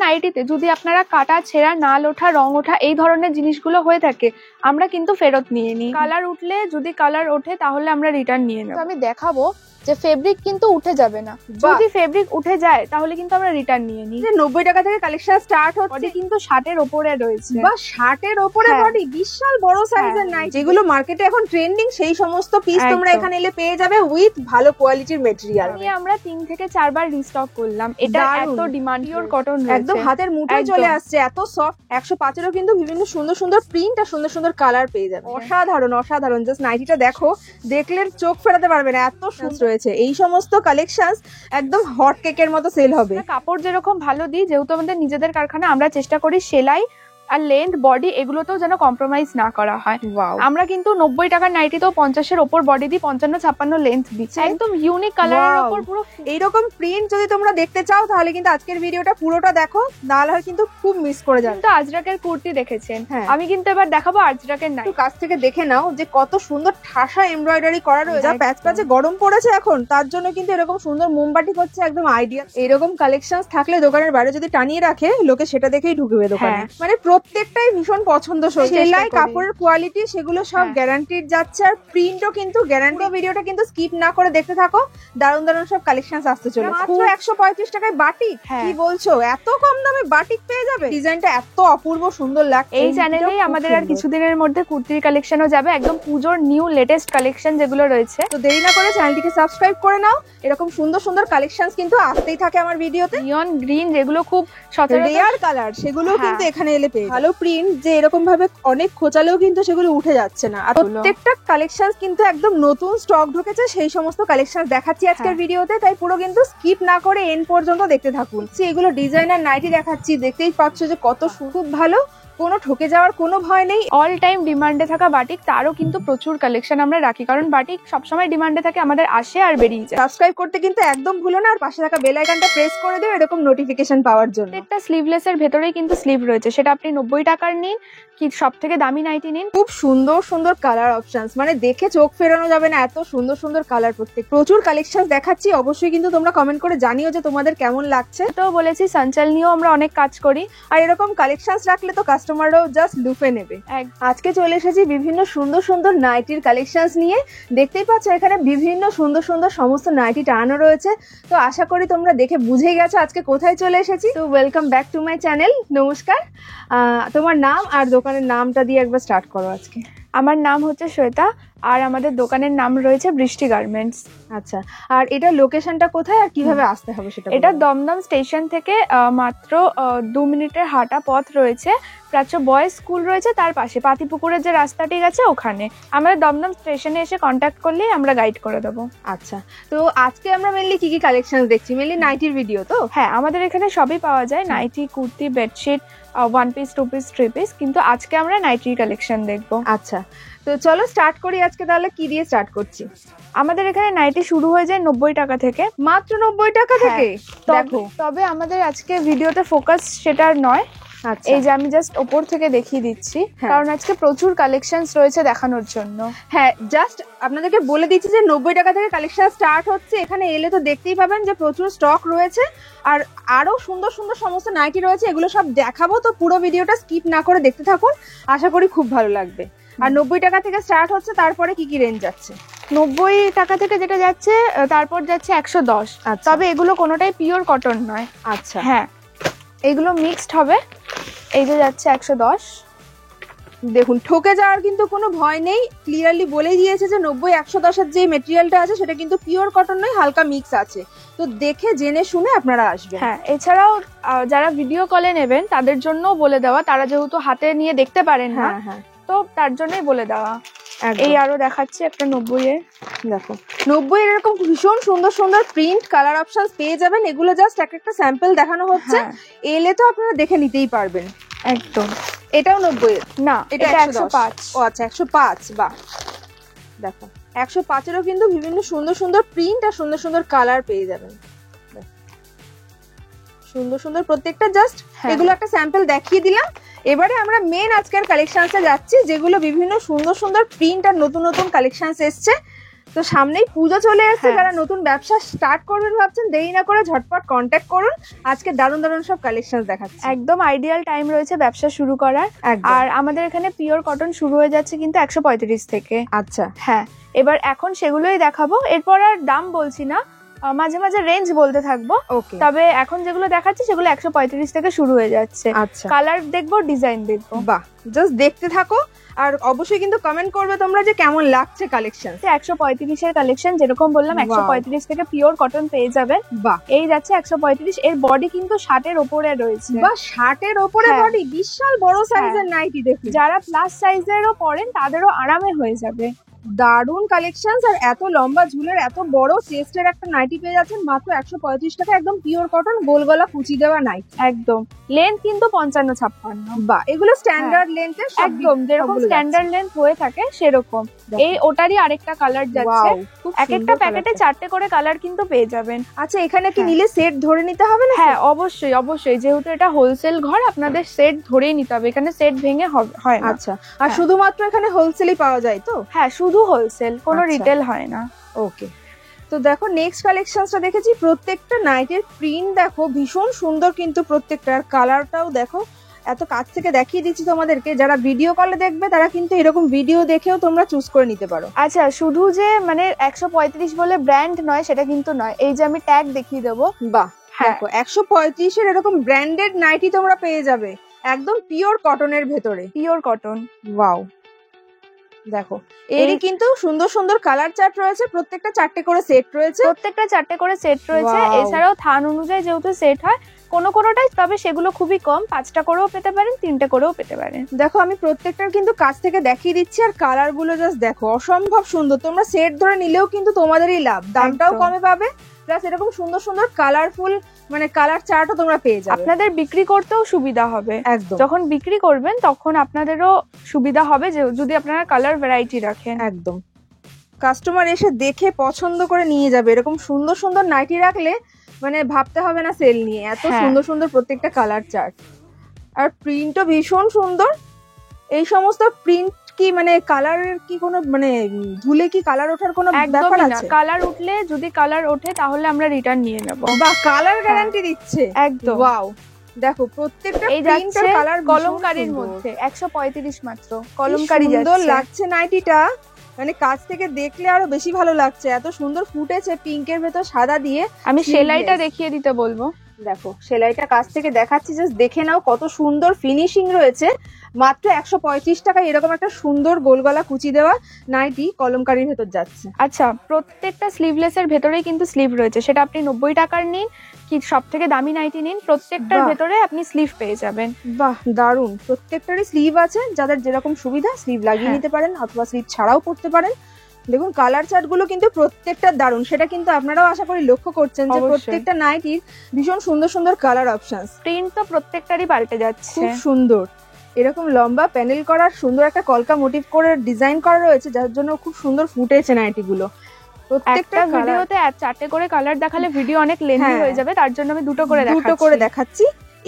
নাইটিতে যদি আপনারা কাটা ছেঁড়া নাল ওঠা রং ওঠা এই ধরনের জিনিসগুলো হয়ে থাকে আমরা কিন্তু ফেরত নিয়ে নিই। কালার উঠলে যদি কালার ওঠে তাহলে আমরা রিটার্ন নিয়ে নেব। আমি দেখাবো যে ফেব্রিক কিন্তু উঠে যাবে না, যদি ফেব্রিক উঠে যায় তাহলে কিন্তু আমরা রিটার্ন নিয়ে নিই। 90 টাকা থেকে কালেকশন স্টার্ট হচ্ছে, কিন্তু 60 এর উপরে রয়েছে। বা 60 এর উপরে বডি, বিশাল বড় সাইজের নাইটি, যেগুলো মার্কেটে এখন ট্রেন্ডিং, সেই সমস্ত পিস তোমরা এখানে এলে পেয়ে যাবে উইথ ভালো কোয়ালিটির মেটেরিয়াল। আমরা 3 থেকে 4 বার রিস্টক করলাম, এটা এত ডিমান্ড, পিওর কটন রয়েছে, একদম হাতের মুঠোয় চলে আসছে, এত সফট। 105 এরও কিন্তু বিভিন্ন সুন্দর সুন্দর প্রিন্ট আর সুন্দর সুন্দর কালার পেয়ে যাবে। অসাধারণ অসাধারণ, জাস্ট নাইটিটা দেখো, দেখলে চোখ ফেরাতে পারবে না, এত সুন্দর রয়েছে। এই সমস্ত কালেকশনস একদম হট কেকের মতো সেল হবে। কাপড় যেরকম ভালো দিই, যেহেতু আমাদের নিজেদের কারখানা, আমরা চেষ্টা করি সেলাই আর লেন্থ বডি এগুলোতেও যেন কম্প্রোমাইজ না করা হয়। আমরা কিন্তু 90 টাকার নাইটিতেও 50 এর উপর বডি দিই, 55-56 লেন্থ দিচ্ছি, একদম ইউনিক কালারের উপর পুরো এইরকম প্রিন্ট যদি তোমরা দেখতে চাও তাহলে কিন্তু আজকের ভিডিওটা পুরোটা দেখো, নাহলে হয় কিন্তু খুব মিস করে যাবে। তো আজরাকের কুর্তি দেখেছেন, আমি কিন্তু এবার দেখাবো আজরাকের নাইটি। কাছ থেকে দেখে নাও যে কত সুন্দর ঠাসা এমব্রয়ডারি করা রয়েছে। যা প্যাচ প্যাচে গরম পড়েছে এখন, তার জন্য কিন্তু এরকম সুন্দর মোমবাতি হচ্ছে একদম আইডিয়া। এরকম কালেকশনস থাকলে দোকানের বাইরে যদি টানিয়ে রাখে লোকে, সেটা দেখেই ঢুকবে দোকানে। মানে প্রত্যেকটাই ভীষণ পছন্দসই। সেলাই কাপড়ের কোয়ালিটি সেগুলো সব গ্যারান্টিড যাচ্ছে, আর প্রিন্টও কিন্তু গ্যারান্টি। ভিডিওটা কিন্তু স্কিপ না করে দেখতে থাকো, দারুণ দারুণ সব কালেকশনস আসতে চলেছে। মাত্র 135 টাকায় বাটিক, কি বলছো? এত কম দামে বাটিক পেয়ে যাবে। ডিজাইনটা এত অপূর্ব সুন্দর লাগছে। এই চ্যানেলেই আমাদের আর কিছুদিনের মধ্যে কুর্তির কালেকশনও যাবে, একদম পুজোর নিউ লেটেস্ট কালেকশন যেগুলো রয়েছে। তো দেরি না করে চ্যানেলটিকে সাবস্ক্রাইব করে নাও, এরকম সুন্দর সুন্দর কালেকশনস কিন্তু আসতেই থাকে আমার ভিডিওতে। নিয়ন গ্রিন যেগুলো খুব রেয়ার কালার, সেগুলো কিন্তু এখানে এলে পেয়ে ভালো প্রিন্ট, যে এরকম ভাবে অনেক খোঁচালেও কিন্তু সেগুলো উঠে যাচ্ছে না। আর প্রত্যেকটা কালেকশন কিন্তু একদম নতুন স্টক ঢুকেছে, সেই সমস্ত কালেকশন দেখাচ্ছি আজকের ভিডিওতে, তাই পুরো কিন্তু স্কিপ না করে এন্ড পর্যন্ত দেখতে থাকুন। এগুলো ডিজাইনার নাইটি দেখাচ্ছি, দেখতেই পাচ্ছ যে কত খুব ভালো, কোনো ঠকে যাওয়ার কোনো ভয় নেই। অল টাইম ডিমান্ডে থাকা বাটিক, তারও কিন্তু প্রচুর কালেকশন আমরা রাখি, কারণ বাটিক সবসময় ডিমান্ডে থাকে, আমাদের আসে আর বেরিয়ে যায়। সাবস্ক্রাইব করতে কিন্তু একদম ভুলো না, আর পাশে থাকা বেল আইকনটা প্রেস করে দিও এরকম নোটিফিকেশন পাওয়ার জন্য। একটা স্লিভলেসের ভেতরেই কিন্তু স্লিভ রয়েছে, সেটা আপনি 90 টাকার নিন কি সব থেকে দামি নাইটি নিন। খুব সুন্দর সুন্দর কালার অপশনস, মানে দেখে চোখ ফেরানো যাবে না, এত সুন্দর সুন্দর কালার। প্রচুর কালেকশন দেখাচ্ছি, অবশ্যই কিন্তু তোমরা কমেন্ট করে জানিও যে তোমাদের কেমন লাগছে। তো বলেছি সঞ্চাল নিয়েও আমরা অনেক কাজ করি, আর এরকম কালেকশনস রাখলে তো কাস্টমাররাও জাস্ট লুফে নেবে। আজকে চলে এসেছি বিভিন্ন সুন্দর সুন্দর নাইটির কালেকশনস নিয়ে। দেখতেই পাচ্ছ এখানে বিভিন্ন সুন্দর সুন্দর সমস্ত নাইটি টানানো রয়েছে। তো আশা করি তোমরা দেখে বুঝেই গেছো আজকে কোথায় চলে এসেছি। তো welcome back to my channel. নমস্কার, তোমার নাম আর দোকানের নামটা দিয়ে একবার স্টার্ট করো আজকে। আমার নাম হচ্ছে শ্বেতা, আর আমাদের দোকানের নাম রয়েছে বৃষ্টি গার্মেন্টস। আচ্ছা, আর এটা লোকেশনটা কোথায় আর কিভাবে আসতে হবে সেটা? এটা দমদম স্টেশন থেকে মাত্র 2 মিনিটের হাঁটা পথ রয়েছে। প্রাচ্য বয়েজ স্কুল রয়েছে তার পাশে, পাতিপুকুরের যে রাস্তাটি গেছে ওখানে। আমাদের দমদম স্টেশনে এসে কন্ট্যাক্ট করলেই আমরা গাইড করে দেবো। আচ্ছা, তো আজকে আমরা মেনলি কি কি কালেকশন দেখছি? মেনলি নাইটির ভিডিও তো? হ্যাঁ, আমাদের এখানে সবই পাওয়া যায়, nightie, kurti, bedsheet, 1 piece, 2 piece, 3 piece, কিন্তু আজকে আমরা নাইটির কালেকশন দেখবো। আচ্ছা, তো চলো স্টার্ট করি আজকে। তাহলে কি দিয়ে স্টার্ট করছি? আমাদের এখানে নাইটি শুরু হয়ে যায় 90 টাকা থেকে। মাত্র 90 টাকা থেকে? দেখো, তবে আমাদের আজকে ভিডিওতে ফোকাস সেটা নয়। এই যে আমি জাস্ট ওপর থেকে দেখিয়ে দিচ্ছি, কারণ আজকে প্রচুর কালেকশনস রয়েছে দেখানোর জন্য। হ্যাঁ, জাস্ট আপনাদেরকে বলে দিচ্ছি যে 90 টাকা থেকে কালেকশন স্টার্ট হচ্ছে। এখানে এলে তো দেখতেই পাবেন যে প্রচুর স্টক রয়েছে, আর আরো সুন্দর সুন্দর সমস্ত নাইটি রয়েছে, এগুলো সব দেখাবো। তো পুরো ভিডিওটা স্কিপ না করে দেখতে থাকুন, আশা করি খুব ভালো লাগবে। আর 90 টাকা থেকে স্টার্ট হচ্ছে, তারপরে কি কি রেঞ্জ যাচ্ছে? 90 টাকা থেকে যেটা যাচ্ছে, তারপর যাচ্ছে 110। তবে এগুলো কোনোটাই পিওর কটন নয়। আচ্ছা, হ্যাঁ, এগুলো মিক্সড হবে। এই যে যাচ্ছে 110। দেখুন, ঠকে যাওয়ার কিন্তু কোনো ভয় নেই, ক্লিয়ারলি বলে দিয়েছে যে 90-110 এর যে মেটেরিয়ালটা আছে সেটা কিন্তু পিওর কটন নয়, হালকা মিক্স আছে। তো দেখে জেনে শুনে আপনারা আসবেন। হ্যাঁ, এছাড়াও যারা ভিডিও কলে নেবেন তাদের জন্যও বলে দেওয়া, তারা যেহেতু হাতে নিয়ে দেখতে পারেন না, তো তার জন্যই বলে দেওয়া। এই আরো দেখাচ্ছি একটা 90 এর। দেখো, 90 এর এরকম ভীষণ সুন্দর সুন্দর প্রিন্ট কালার অপশনস পেয়ে যাবেন। এগুলো জাস্ট একটা স্যাম্পল দেখানো হচ্ছে, এলে তো আপনারা দেখে নিতেই পারবেন। একদম। এটাও 90 এর না, এটা 105। ও আচ্ছা, 105। বাহ, দেখো 105 এরও কিন্তু বিভিন্ন সুন্দর সুন্দর প্রিন্ট আর সুন্দর সুন্দর কালার পেয়ে যাবেন। সুন্দর সুন্দর প্রত্যেকটা, জাস্ট এগুলো একটা স্যাম্পল দেখিয়ে দিলাম। এবারে আমরা মেন আজকের কালেকশনসে যাচ্ছি, যেগুলো বিভিন্ন সুন্দর সুন্দর প্রিন্ট আর নতুন নতুন কালেকশনস এসছে। তো সামনেই পুজো চলে এসেছে, হ্যাঁ। যারা নতুন ব্যবসা স্টার্ট করবেন ভাবছেন দেরি না করে ঝটপট কন্ট্যাক্ট করুন। আজকে দারুণ দারুণ সব কালেকশন দেখাচ্ছি। একদম আইডিয়াল টাইম রয়েছে ব্যবসা শুরু করার। একদম। আর আমাদের এখানে পিওর কটন শুরু হয়ে যাচ্ছে কিন্তু 135 থেকে। আচ্ছা, হ্যাঁ, এবার এখন সেগুলোই দেখাবো, এরপর আর দাম বলছি না, মাঝে মাঝে রেঞ্জ বলতে থাকবো। ওকে। তবে এখন যেগুলো দেখাচ্ছি সেগুলো 135 থেকে শুরু হয়ে যাচ্ছে। আচ্ছা, কালার দেখবো, ডিজাইন দেখবো। বাহ, জাস্ট দেখতে থাকো আর অবশ্যই কিন্তু কমেন্ট করবে তোমরা যে কেমন লাগছে কালেকশন। 135 এর কালেকশন যেরকম বললাম, Wow. 135 থেকে পিওর কটন পেয়ে যাবেন। বাহ, এই যাচ্ছে 135। এর বডি কিন্তু 60 এর ওপরে রয়েছে। বাহ, 60 এর ওপরে হ্যাঁ। বডি, বিশাল বড় সাইজের নাইটি দেখুন। যারা প্লাস সাইজেরও পরেন তাদেরও আরামে হয়ে যাবে। দারুণ কালেকশনস। আর এত লম্বা ঝুলের এত বড় চেস্টের একটা নাইটি পেয়ে যাচ্ছেন মাত্র 135 টাকা, একদম পিওর কটন, গোল গলা কুচি দেওয়া নাইটি। একদম লেন্থ কিন্তু 55-56। বাহ, এগুলো স্ট্যান্ডার্ড লেন্থে একদম যেরকম স্ট্যান্ডার্ড লেন্থ হয়ে থাকে সেরকম। এই ওটারই আরেকটা কালার যাচ্ছে। এক একটা প্যাকেটে 4টে করে কালার কিন্তু পেয়ে যাবেন। আচ্ছা, এখানে কি হ্যাঁ। নিলে সেট ধরে নিতে হবে না? হ্যাঁ, অবশ্যই অবশ্যই, যেহেতু এটা হোলসেল ঘর, আপনাদের সেট ধরেই নিতে হবে, এখানে সেট ভেঙে হয় না। আচ্ছা, আর হ্যাঁ। শুধুমাত্র এখানে হোলসেলই পাওয়া যায় তো? হ্যাঁ, শুধু হোলসেল, কোনো আচ্ছা। রিটেল হয় না। ওকে। তো দেখো নেক্সট কালেকশনসটা দেখেছি, প্রত্যেকটা নাইটের প্রিন্ট দেখো ভীষণ সুন্দর, কিন্তু প্রত্যেকটা আর কালারটাও দেখো। এত কাছ থেকে দেখিয়ে দিচ্ছি তোমাদেরকে, যারা ভিডিও কলে দেখবে তারা কিন্তু এরকম ভিডিও দেখেও তোমরা চুজ করে নিতে পারো। আচ্ছা, শুধু যে মানে 135 বলে ব্র্যান্ড নয় সেটা কিন্তু নয়, এই যে আমি ট্যাগ দেখিয়ে দেবো। বাহ, হ্যাঁ। দেখো 135 এর এরকম ব্র্যান্ডেড নাইটি তোমরা পেয়ে যাবে একদম পিওর কটনের ভেতরে। Pure cotton. ওয়াও, দেখো এরই কিন্তু সুন্দর সুন্দর কালার চার্ট রয়েছে, প্রত্যেকটা 4টে করে সেট রয়েছে। প্রত্যেকটা 4টে করে সেট রয়েছে। Wow. এছাড়াও থান অনুযায়ী যেহেতু সেট হয়, কোনোটাই, তবে সেগুলো খুবই কম, 5টা করেও পেতে পারেন, 3টে করেও পেতে পারেন। দেখো আমি প্রত্যেকটার কিন্তু কাছ থেকে দেখিয়ে দিচ্ছি, আর কালার গুলো জাস্ট দেখো অসম্ভব সুন্দর। তোমরা সেট ধরে নিলেও কিন্তু তোমাদেরই লাভ, দামটাও একদম। কমে পাবে, প্লাস এরকম সুন্দর সুন্দর কালারফুল মানে কালার চার্টও তোমরা পেয়ে যাবে। আপনাদের বিক্রি করতেও সুবিধা হবে, একদম যখন বিক্রি করবেন তখন আপনাদেরও সুবিধা হবে যে যদি আপনারা কালার ভ্যারাইটি রাখেন। একদম, কাস্টমার এসে দেখে পছন্দ করে নিয়ে যাবে। এরকম সুন্দর সুন্দর নাইটি রাখলে মানে ভাবতে হবে না সেল নিয়ে, এত হ্যাঁ। সুন্দর সুন্দর প্রত্যেকটা কালার চার্ট। আর প্রিন্টও ভীষণ সুন্দর। এই সমস্ত প্রিন্ট কি মানে কালারের কি কোনো মানে ধুলে কি কালার ওঠার কোনো ব্যাপার একদমই না, আছে? কালার উঠলে, যদি কালার ওঠে তাহলে আমরা রিটার্ন নিয়ে নেব। বা কালার গ্যারান্টি দিচ্ছে। একদম। ওয়াও, দেখো প্রত্যেকটা এই প্রিন্ট যাচ্ছে আর কালার কলমকারীর মধ্যে 135 মাত্র, কলমকারী সুন্দর যাচ্ছে। লাগছে নাইটিটা, মানে কাছ থেকে দেখলে আরো বেশি ভালো লাগছে, এত সুন্দর ফুটেছে পিঙ্কের ভেতর সাদা দিয়ে। আমি Sleeveless। সেলাইটা দেখিয়ে দিতে বলবো। দেখো সেলাইটা কাছ থেকে দেখাচ্ছি, জাস্ট দেখে নাও কত সুন্দর ফিনিশিং রয়েছে। মাত্র 135 টাকায় এরকম একটা সুন্দর গোল গলা কুচি দেওয়া নাইটি কলমকারীর ভেতর যাচ্ছে। আচ্ছা, প্রত্যেকটা স্লিভলেস এর ভেতরেই কিন্তু স্লিভ রয়েছে, সেটা আপনি 90 টাকার নিন কি সব থেকে দামি নাইটি নিন, প্রত্যেকটার বাহ। ভেতরে আপনি স্লিভ পেয়ে যাবেন। বাহ, দারুন, প্রত্যেকটারই স্লিভ আছে, যাদের যেরকম সুবিধা স্লিভ লাগিয়ে হ্যাঁ। নিতে পারেন অথবা স্লিভ ছাড়াও পড়তে পারেন। দেখুন কালার চার্ট গুলো কিন্তু প্রত্যেকটা দারুন, সেটা কিন্তু আপনারাও আশা করি লক্ষ্য করছেন যে অবশ্যই। প্রত্যেকটা নাইটির ভীষণ সুন্দর সুন্দর কালার অপশনস। প্রিন্ট তো প্রত্যেকটারই পাল্টে যাচ্ছে। খুব সুন্দর, এরকম লম্বা প্যানেল করার সুন্দর একটা কলকা মোটিভ করে ডিজাইন করা রয়েছে, যার জন্য খুব সুন্দর ফুটেছে নাইটি গুলো। প্রত্যেকটা একটা ভিডিওতে 4টে করে কালার দেখালে ভিডিও অনেক লেন্থি হ্যাঁ। হয়ে যাবে, তার জন্য আমি দুটো করে দেখাচ্ছি।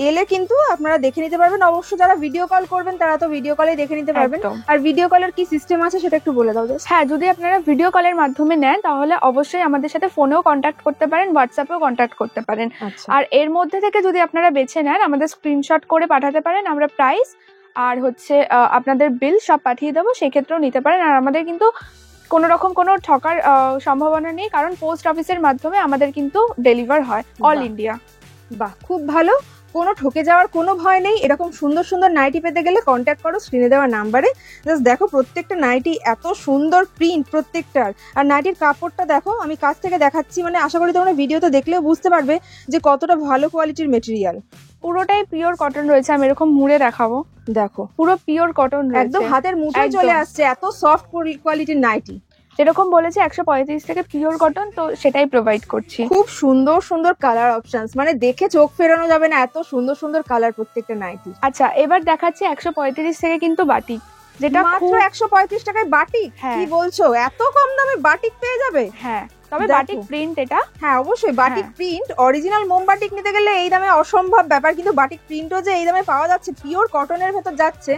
এলে কিন্তু আপনারা দেখে নিতে পারবেন। অবশ্য যারা ভিডিও কল করবেন তারা তো ভিডিও কলেই দেখে নিতে পারবেন। একদম। আর ভিডিও কলের কি সিস্টেম আছে সেটা একটু বলে দাও জাস্ট। হ্যাঁ, যদি আপনারা ভিডিও কলের মাধ্যমে নেন তাহলে অবশ্যই আমাদের সাথে ফোনেও কন্ট্যাক্ট করতে পারেন, হোয়াটসঅ্যাপেও কন্ট্যাক্ট করতে পারেন। আচ্ছা, আর এর মধ্যে থেকে যদি আপনারা বেছে নেন, আমাদের স্ক্রিনশট করে পাঠাতে পারেন, আমরা প্রাইস আর হচ্ছে আপনাদের বিল সব পাঠিয়ে দেবো, সেক্ষেত্রেও নিতে পারেন। আর আমাদের কিন্তু কোনো রকম কোনো ঠকার সম্ভাবনা নেই, কারণ পোস্ট অফিসের মাধ্যমে আমাদের কিন্তু ডেলিভার হয় অল বাহ। ইন্ডিয়া। বাহ, খুব ভালো, কোনো ঠকে যাওয়ার কোনো ভয় নেই। এরকম সুন্দর সুন্দর নাইটি পেতে গেলে কন্ট্যাক্ট করো স্ক্রিনে দেওয়া নাম্বারে। জাস্ট দেখো প্রত্যেকটা নাইটি এত সুন্দর প্রিন্ট প্রত্যেকটার, আর নাইটির কাপড়টা দেখো, আমি কাছ থেকে দেখাচ্ছি, মানে আশা করি তোমরা ভিডিওতে দেখলেও বুঝতে পারবে যে কতটা ভালো কোয়ালিটির মেটেরিয়াল। পুরোটাই পিওর কটন রয়েছে, আমি এরকম মুড়ে দেখাবো, দেখো পুরো পিওর কটন রয়েছে, একদম হাতের মুঠোয় একদম। চলে আসছে, এত সফট কোয়ালিটির নাইটি। যেরকম বলেছি 135 থেকে পিওর কটন, তো সেটাই প্রোভাইড করছি। খুব সুন্দর সুন্দর কালার অপশনস, মানে দেখে চোখ ফেরানো যাবে না, এত সুন্দর সুন্দর কালার প্রত্যেকটা নাইটি। আচ্ছা, এবার দেখাচ্ছি 135 থেকে কিন্তু বাটিক, যেটা মাত্র 135 টাকায় বাটিক? হ্যাঁ। কি বলছো, এত কম দামে বাটিক পেয়ে যাবে? হ্যাঁ, তবে বাটিক প্রিন্ট এটা, হ্যাঁ অবশ্যই বাটিক প্রিন্ট। অরিজিনাল মোমবাটিক নিতে গেলে এই দামে অসম্ভব ব্যাপার, কিন্তু বাটিক প্রিন্টও যে এই দামে পাওয়া যাচ্ছে, পিওর কটনের ভেতর যাচ্ছে,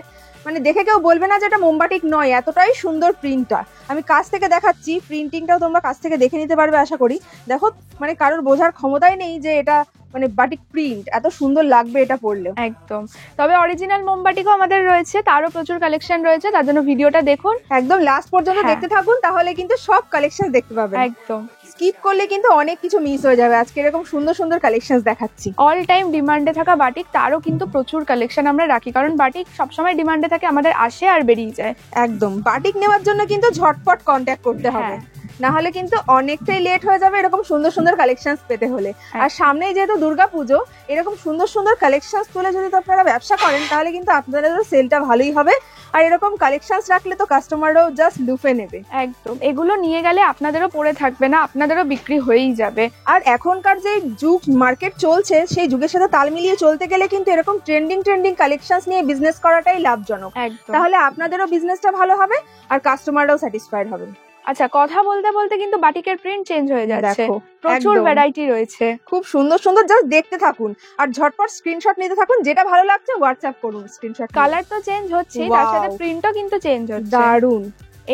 মানে দেখে কেউ বলবে না যে এটা মোমবাটিক নয়, এতটাই সুন্দর প্রিন্টটা। আমি কাছ থেকে দেখাচ্ছি, প্রিন্টিংটাও তোমরা কাছ থেকে দেখে নিতে পারবে আশা করি। দেখো মানে কারোর বোঝার ক্ষমতাই নেই যে এটা মানে বাটিক প্রিন্ট, এত সুন্দর লাগবে এটা পরলেও। একদম। তবে অরিজিনাল মোমবাটিকও আমাদের রয়েছে, তারও প্রচুর কালেকশন রয়েছে, তার জন্য ভিডিওটা দেখুন, একদম লাস্ট পর্যন্ত দেখতে থাকুন, তাহলে কিন্তু সব কালেকশন দেখতে পাবেন। একদম, স্কিপ করলে কিন্তু অনেক কিছু মিস হয়ে যাবে। আজকে এরকম সুন্দর সুন্দর কালেকশন দেখাচ্ছি। অল টাইম ডিমান্ডে থাকা বাটিক, তারও কিন্তু প্রচুর কালেকশন আমরা রাখি, কারণ বাটিক সবসময় ডিমান্ডে থাকে, আমাদের আসে আর বেরিয়ে যায়। একদম, বাটিক নেওয়ার জন্য কিন্তু ঝটপট কন্ট্যাক্ট করতে হবে, না হলে কিন্তু অনেকটাই লেট হয়ে যাবে এরকম সুন্দর সুন্দর কালেকশন পেতে হলে। আর সামনেই যেহেতু দুর্গাপুজো, এরকম সুন্দর সুন্দর কালেকশন তুলে যদি আপনারা ব্যবসা করেন, তাহলে কিন্তু আপনাদেরও সেলটা ভালোই হবে। আর এরকম কালেকশন রাখলে তো কাস্টমাররাও জাস্ট লুফে নেবে। একদম, এগুলো নিয়ে গেলে আপনাদেরও পড়ে থাকবে না, আপনাদেরও বিক্রি হয়েই যাবে। আর এখনকার যে যুগ মার্কেট চলছে, সেই যুগের সাথে তাল মিলিয়ে চলতে গেলে কিন্তু এরকম ট্রেন্ডিং কালেকশন নিয়ে বিজনেস করাটাই লাভজনক। তাহলে আপনাদেরও বিজনেসটা ভালো হবে আর কাস্টমাররাও স্যাটিসফাইড হবে। আচ্ছা, কথা বলতে বলতে কিন্তু বাটিকের প্রিন্ট চেঞ্জ হয়ে যাচ্ছে, প্রচুর ভ্যারাইটি রয়েছে, খুব সুন্দর সুন্দর, জাস্ট দেখতে থাকুন আর ঝটপট স্ক্রিনশট নিতে থাকুন, যেটা ভালো লাগছে হোয়াটসঅ্যাপ করুন স্ক্রিনশট। কালার তো চেঞ্জ হচ্ছে, তার সাথে প্রিন্টও কিন্তু চেঞ্জ হচ্ছে, দারুন।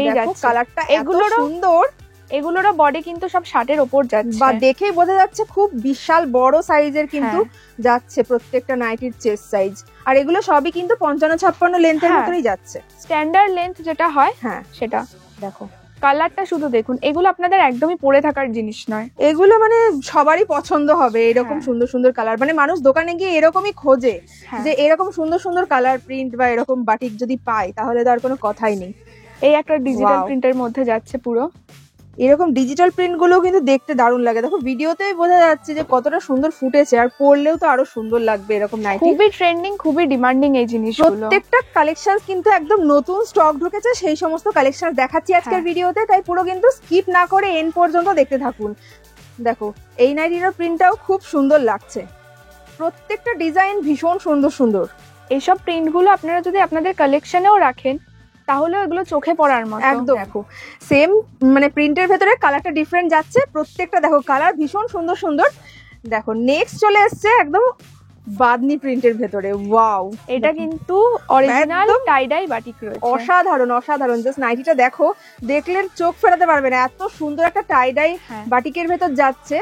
এই যাচ্ছে কালারটা এগুলোর সুন্দর, এগুলোরও বডি কিন্তু সব 60-এর উপর যাচ্ছে, বা দেখেই বোঝা যাচ্ছে খুব বিশাল বড় সাইজের কিন্তু যাচ্ছে প্রত্যেকটা নাইটির চেস্ট সাইজ। আর এগুলো সবই কিন্তু 55-56 লেন্থের মতোই যাচ্ছে, স্ট্যান্ডার্ড লেন্থ যেটা হয় সেটা। দেখো কালারটা শুধু দেখুন, এগুলো আপনাদের একদমই পরে থাকার জিনিস নয়, এগুলো মানে সবারই পছন্দ হবে এরকম সুন্দর সুন্দর কালার। মানে মানুষ দোকানে গিয়ে এরকমই খোঁজে যে এরকম সুন্দর সুন্দর কালার প্রিন্ট বা এরকম বাটিক যদি পায়, তাহলে তো আর কোনো কথাই নেই। এই একটা ডিজিটাল প্রিন্টের মধ্যে যাচ্ছে পুরো, এরকম ডিজিটাল প্রিন্ট গুলো কিন্তু দেখতে দারুণ লাগে। দেখো ভিডিওতেই বোঝা যাচ্ছে যে কতটা সুন্দর ফুটেছে, আর পরলেও তো আরো সুন্দর লাগবে এরকম নাইটি। খুবই ট্রেন্ডিং, খুবই ডিমান্ডিং এই জিনিসগুলো। প্রত্যেকটা কালেকশন কিন্তু একদম নতুন স্টক ঢুকেছে, সেই সমস্ত কালেকশন দেখাচ্ছি আজকের ভিডিওতে, তাই পুরো কিন্তু স্কিপ না করে এন্ড পর্যন্ত দেখতে থাকুন। দেখো এই নাইটির প্রিন্টটাও খুব সুন্দর লাগছে, প্রত্যেকটা ডিজাইন ভীষণ সুন্দর সুন্দর। এইসব প্রিন্টগুলো আপনারা যদি আপনাদের কালেকশনেও রাখেন, তাহলে এগুলো চোখে পড়ার মতো। একদম, দেখো সেম মানে প্রিন্টের ভেতরে কালারটা ডিফারেন্ট যাচ্ছে, প্রত্যেকটা দেখো কালার ভীষণ সুন্দর সুন্দর। দেখো নেক্সট চলে এসছে একদম বাদনি প্রিন্টের ভেতরে, ওয়াও, এটা কিন্তু অরিজিনাল টাই ডাই বাটিক রয়েছে, অসাধারণ অসাধারণ। জাস্ট নাইটিটা দেখো, দেখলে চোখ ফেরাতে পারবে না, এত সুন্দর একটা টাই ডাই বাটিকের ভেতর যাচ্ছে।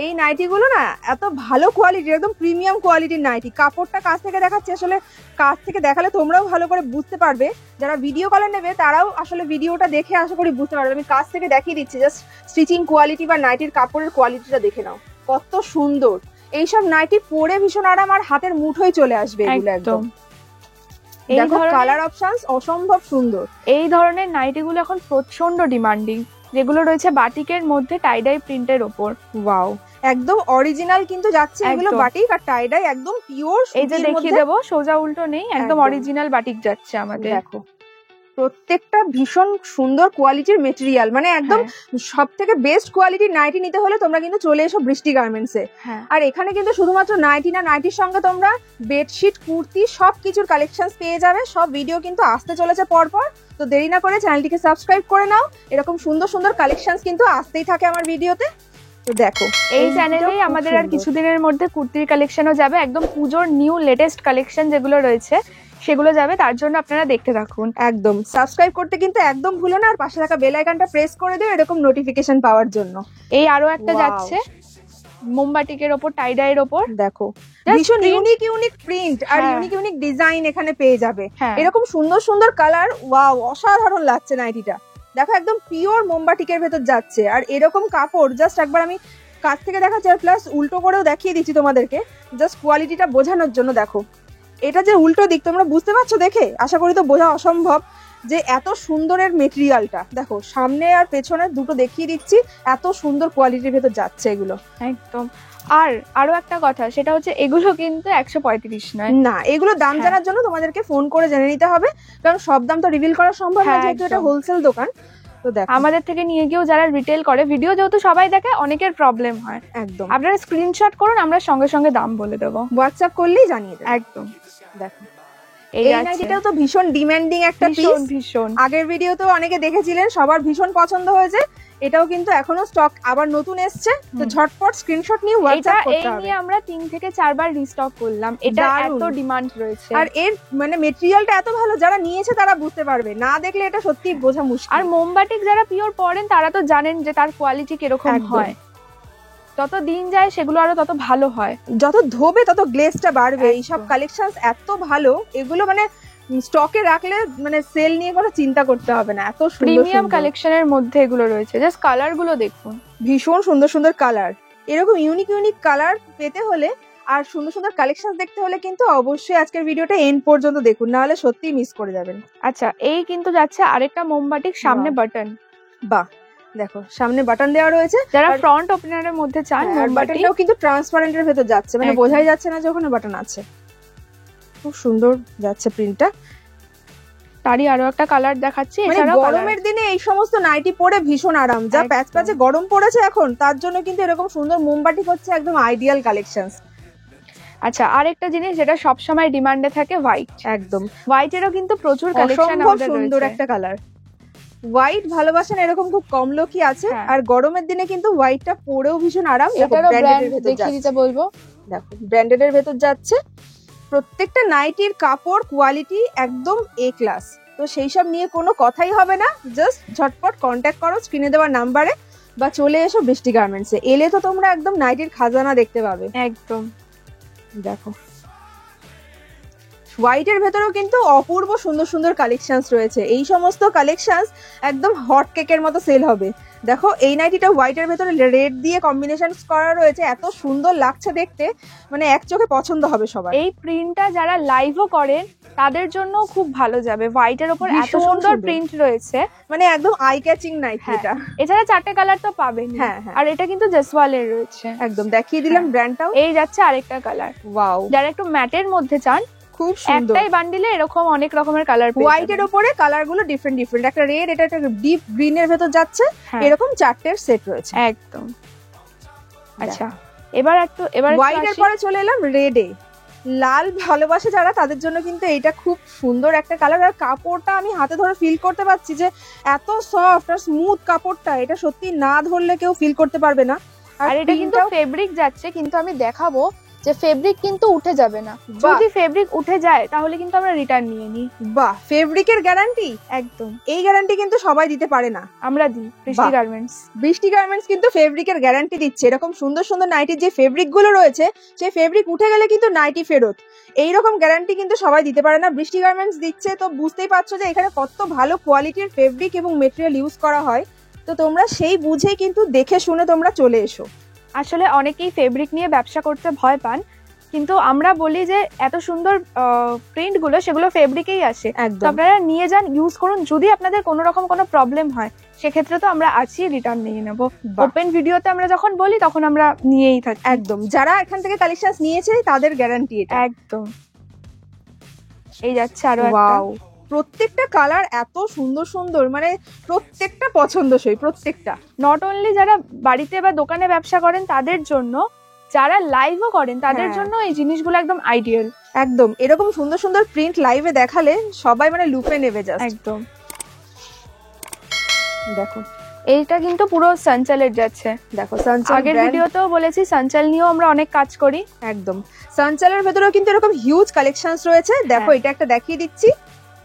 এই নাইটি গুলো না এত ভালো কোয়ালিটির, একদম প্রিমিয়াম কোয়ালিটির নাইটি। কাপড়টা কাছ থেকে দেখাচ্ছি, আসলে কাছ থেকে দেখালে তোমরাও ভালো করে বুঝতে পারবে, যারা ভিডিও কলে নেবে তারাও আসলে ভিডিওটা দেখে আশা করি বুঝতে পারবে। আমি কাছ থেকে দেখিয়ে দিচ্ছি, জাস্ট স্টিচিং কোয়ালিটি বা নাইটির কাপড়ের কোয়ালিটিটা দেখে নাও, কত সুন্দর। এইসব নাইটি পরে ভীষণ আরাম, আর হাতের মুঠোয় চলে আসবে এগুলো একদম। দেখো কালার অপশনস অসম্ভব সুন্দর। এই ধরনের নাইটিগুলো এখন প্রচন্ড ডিমান্ডিং, যেগুলো রয়েছে বাটিকের মধ্যে টাই ডাই প্রিন্টের ওপর। ওয়াও, একদম অরিজিনাল কিন্তু যাচ্ছে এগুলো বাটিক আর টাই ডাই, একদম পিওর। এই যে দেখিয়ে দেবো, সোজা উল্টো নেই, একদম অরিজিনাল বাটিক যাচ্ছে আমাদের। দেখো প্রত্যেকটা ভীষণ সুন্দর কোয়ালিটির মেটেরিয়াল, মানে একদম সব থেকে বেস্ট কোয়ালিটির নাইটি নিতে হলে তোমরা কিন্তু চলে এসো বৃষ্টি গার্মেন্টসে। আর এখানে কিন্তু শুধুমাত্র নাইটি না, নাইটির সঙ্গে তোমরা বেডশিট, কুর্তি সবকিছুর কালেকশন পেয়ে যাবে। সব ভিডিও কিন্তু আসতে চলেছে পরপর, তো দেরি না করে চ্যানেলটিকে সাবস্ক্রাইব করে নাও, এরকম সুন্দর সুন্দর কালেকশন কিন্তু আসতেই থাকে আমার ভিডিওতে। তো দেখো এই চ্যানেলেই আমাদের আর কিছুদিনের মধ্যে কুর্তির কালেকশনও যাবে, একদম পুজোর নিউ লেটেস্ট কালেকশন যেগুলো রয়েছে সেগুলো যাবে, তার জন্য আপনারা দেখতে থাকুন। একদম সাবস্ক্রাইব করতে কিন্তু একদম ভুলো না, আর পাশে থাকা বেল আইকনটা প্রেস করে দিও এরকম নোটিফিকেশন পাওয়ার জন্য। এই আরো একটা যাচ্ছে মোমবাটিকের ওপর, টাই ডাইয়ের ওপর। দেখো ভীষণ ইউনিক ইউনিক প্রিন্ট আর ইউনিক ইউনিক ডিজাইন এখানে পেয়ে যাবে, এরকম সুন্দর সুন্দর কালার। ওয়াও, অসাধারণ লাগছে নাইটিটা। দেখো একদম পিওর মোমবাটিকের ভেতর যাচ্ছে, আর এরকম কাপড় জাস্ট একবার আমি কাছ থেকে দেখাচ্ছি, আর প্লাস উল্টো করেও দেখিয়ে দিচ্ছি তোমাদেরকে, জাস্ট কোয়ালিটিটা বোঝানোর জন্য। দেখো এটা যে উল্টো দিক, তোমরা বুঝতে পারছো দেখে? আশা করি তো বোঝা অসম্ভব যে এত সুন্দরের মেটেরিয়ালটা। দেখো সামনে আর পেছনে দুটো দেখিয়ে দিচ্ছি, এত সুন্দর কোয়ালিটির ভেতর যাচ্ছে এগুলো একদম। আর আরো একটা কথা, সেটা হচ্ছে এগুলো কিন্তু 135 নয় না, এগুলো দাম জানার জন্য তোমাদেরকে ফোন করে জেনে নিতে হবে, কারণ সব দাম তো রিভিল করা সম্ভব না, যেহেতু এটা হোলসেল দোকান। তো দেখো আমাদের থেকে নিয়ে গিয়েও যারা রিটেল করে, ভিডিও যেহেতু সবাই দেখে, অনেকের প্রবলেম হয়। একদম, আপনারা স্ক্রিনশট করুন, আমরা সঙ্গে সঙ্গে দাম বলে দেবো, হোয়াটসঅ্যাপ করলেই জানিয়ে দেবো। একদম। দেখো এই নাইটিটাও তো ভীষণ ডিমান্ডিং একটা পিস, ভীষণ আগের ভিডিওতেও অনেকে দেখেছিলেন, সবার ভীষণ পছন্দ হয়েছে। এটাও কিন্তু এখনো স্টক আবার নতুন এসছে, তো ঝটপট স্ক্রিনশট নিয়ে হোয়াটসঅ্যাপ করতে হবে। এই নিয়ে আমরা 3 থেকে 4 বার রিস্টক করলাম, এটা এত ডিমান্ড রয়েছে। আর এর মানে মেটেরিয়ালটা এত ভালো, যারা নিয়েছে তারা বুঝতে পারবে, না দেখলে এটা সত্যি বোঝা মুশকিল। আর মোমবাটিক যারা পিওর পরেন তারা তো জানেন যে তার কোয়ালিটি কিরকম হয়, যত দিন যায় সেগুলো আরো তত ভালো হয়, যত ধোবে তত গ্লেজটা বাড়বে। এইসব কালেকশনস এত ভালো, এগুলো মানে স্টকে রাখলে মানে সেল নিয়ে কোনো চিন্তা করতে হবে না, এত প্রিমিয়াম কালেকশনের মধ্যে এগুলো রয়েছে। জাস্ট কালার গুলো দেখুন, ভীষণ সুন্দর সুন্দর কালার। এরকম ইউনিক ইউনিক কালার পেতে হলে আর সুন্দর সুন্দর কালেকশন দেখতে হলে কিন্তু অবশ্যই আজকের ভিডিওটা এন্ড পর্যন্ত দেখুন, না হলে সত্যিই মিস করে যাবেন। আচ্ছা, এই কিন্তু যাচ্ছে আরেকটা মোমবাটিক, সামনে বাটন। বাহ, দেখো সামনে বাটন দেওয়া রয়েছে। যারা ফ্রন্ট ওপেনারের মধ্যে চান, বাটনটাও কিন্তু ট্রান্সপারেন্টের ভেতর যাচ্ছে, মানে বোঝাই যাচ্ছে না যে ওখানে বাটন আছে। খুব সুন্দর যাচ্ছে প্রিন্টটা। তারই আরো একটা কালার দেখাচ্ছি। এছাড়াও গরমের দিনে এই সমস্ত নাইটি পরে ভীষণ আরাম, যা প্যাচ প্যাচে গরম পড়েছে এখন, তার জন্য কিন্তু এরকম সুন্দর মোমবাটিক হচ্ছে একদম আইডিয়াল কালেকশনস। আচ্ছা, আরেকটা জিনিস যেটা সব সময় ডিমান্ডে থাকে, হোয়াইট। একদম, হোয়াইটেরও কিন্তু প্রচুর কালেকশন আমাদের রয়েছে। সুন্দর একটা কালার। হোয়াইট ভালোবাসেন এরকম খুব কম লোকই আছে, আর গরমের দিনে কিন্তু হোয়াইটটা পরেও ভীষণ আরাম। এটারও ব্র্যান্ড দেখিয়ে দিতে বলবো, দেখো ব্র্যান্ডেড এর ভেতর যাচ্ছে। প্রত্যেকটা নাইটির কাপড় কোয়ালিটি একদম এ ক্লাস, তো সেই সব নিয়ে কোনো কথাই হবে না। জাস্ট ঝটপট কন্ট্যাক্ট করো স্ক্রিনে দেওয়া নাম্বারে, বা চলে এসো বৃষ্টি গার্মেন্টসে। এলে তো তোমরা একদম নাইটির খাজানা দেখতে পাবে। একদম, দেখো হোয়াইটের ভেতরেও কিন্তু অপূর্ব সুন্দর সুন্দর কালেকশনস রয়েছে। এই সমস্ত কালেকশনস একদম হট কেকের মতো সেল হবে। দেখো এই নাইটিটা হোয়াইটের ভেতরে রেড দিয়ে কম্বিনেশন করা রয়েছে, এত সুন্দর লাগছে দেখতে, মানে এক চোখে পছন্দ হবে সবার। এই প্রিন্টটা যারা লাইভও করেন তাদের জন্য খুব ভালো যাবে। হোয়াইটের উপর এত সুন্দর প্রিন্ট রয়েছে, মানে একদম আই ক্যাচিং নাইটি এটা। এছাড়া 4টে কালার তো পাবেন। হ্যাঁ, আর এটা কিন্তু জেসওয়ালের রয়েছে। একদম দেখিয়ে দিলাম ব্র্যান্ডটাও। এই যাচ্ছে আরেকটা কালার। ওয়াও, যারা একটু ম্যাটের মধ্যে চান, খুব সুন্দর। একটাই বান্ডিলে এরকম অনেক রকমের কালার পেয়ে যাবেন। হোয়াইটের উপরে কালার গুলো ডিফারেন্ট ডিফারেন্ট, একটা রেড, এটা একটা ডিপ গ্রিন এর ভেতর যাচ্ছে, এরকম 4টের সেট রয়েছে। একদম। আচ্ছা, এবার হোয়াইটের পরে চলে এলাম রেডে। লাল ভালোবাসে যারা, তাদের জন্য কিন্তু এটা খুব সুন্দর একটা কালার। আর কাপড়টা আমি হাতে ধরে ফিল করতে পারছি যে এত সফট আর স্মুথ কাপড়টা, এটা সত্যি না ধরলে কেউ ফিল করতে পারবে না। আর এটা কিন্তু ফেব্রিক যাচ্ছে, কিন্তু আমি দেখাবো যে ফেব্রিক কিন্তু উঠে যাবে না। যদি ফেব্রিক উঠে যায় তাহলে কিন্তু আমরা রিটার্ন নিয়ে নিই। বাহ, ফেব্রিকের গ্যারান্টি। একদম, এই গ্যারান্টি কিন্তু সবাই দিতে পারে না, আমরা দিই। বৃষ্টি গার্মেন্টস। বৃষ্টি গার্মেন্টস কিন্তু ফেব্রিকের গ্যারান্টি দিচ্ছে। এরকম সুন্দর সুন্দর নাইটির যে ফেব্রিক গুলো রয়েছে, সেই ফেব্রিক উঠে গেলে কিন্তু নাইটি ফেরত। এইরকম গ্যারান্টি কিন্তু সবাই দিতে পারে না, বৃষ্টি গার্মেন্টস দিচ্ছে। তো বুঝতেই পারছো যে এখানে কত ভালো কোয়ালিটির ফেব্রিক এবং মেটেরিয়াল ইউজ করা হয়। তো তোমরা সেই বুঝেই কিন্তু দেখে শুনে তোমরা চলে এসো। আসলে অনেকেই ফেব্রিক নিয়ে ব্যবসা করতে ভয় পান, কিন্তু আমরা বলি যে এত সুন্দর প্রিন্ট গুলো সেগুলো ফেব্রিকেই আসে। তো আপনারা নিয়ে যান, ইউজ করুন। যদি আপনাদের কোনো রকম কোনো প্রবলেম হয় সেক্ষেত্রে তো আমরা আছি, রিটার্ন নিয়ে নেব। ওপেন ভিডিওতে আমরা যখন বলি তখন আমরা নিয়েই থাকি। একদম, যারা এখান থেকে কালেকশন নিয়েছে তাদের গ্যারান্টি এটা। একদম। এই যাচ্ছে আরো একটা। প্রত্যেকটা কালার এত সুন্দর সুন্দর, মানে প্রত্যেকটা পছন্দসই, প্রত্যেকটা। নট অনলি যারা বাড়িতে বা দোকানে ব্যবসা করেন তাদের জন্য, যারা লাইভও করেন তাদের জন্য এই জিনিসগুলো একদম আইডিয়াল। একদম, এরকম সুন্দর সুন্দর প্রিন্ট লাইভে দেখালে সবাই মানে লুপে নেবে জাস্ট। একদম। দেখো এইটা কিন্তু পুরো সানচালের যাচ্ছে। দেখো সানচাল, আগের ভিডিওতেও বলেছি সানচাল নিয়েও আমরা অনেক কাজ করি। একদম, সানচালের ভেতরেও কিন্তু এরকম হিউজ কালেকশনস রয়েছে। দেখো এটা একটা দেখিয়ে দিচ্ছি,